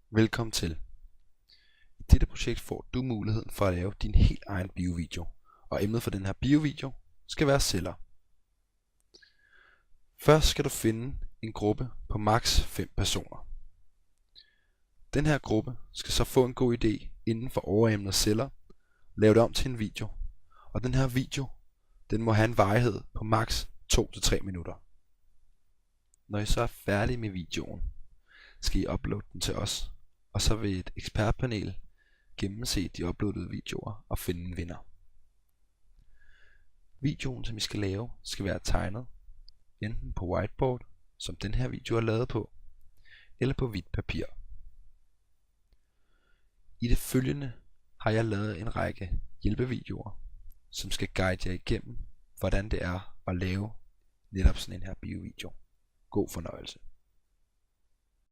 Velkommen til. I dette projekt får du muligheden for at lave din helt egen biovideo, og emnet for den her biovideo skal være celler. Først skal du finde en gruppe på maks 5 personer. Den her gruppe skal så få en god idé inden for overemnet celler, lave det om til en video, og den her video den må have en varighed på maks 2-3 minutter. Når I så er færdige med videoen, skal I uploade den til os, og så vil et ekspertpanel gennemse de uploadede videoer og finde en vinder. Videoen, som I skal lave, skal være tegnet enten på whiteboard, som den her video er lavet på, eller på hvidt papir. I det følgende har jeg lavet en række hjælpevideoer, som skal guide jer igennem, hvordan det er at lave netop sådan en her biovideo. God fornøjelse.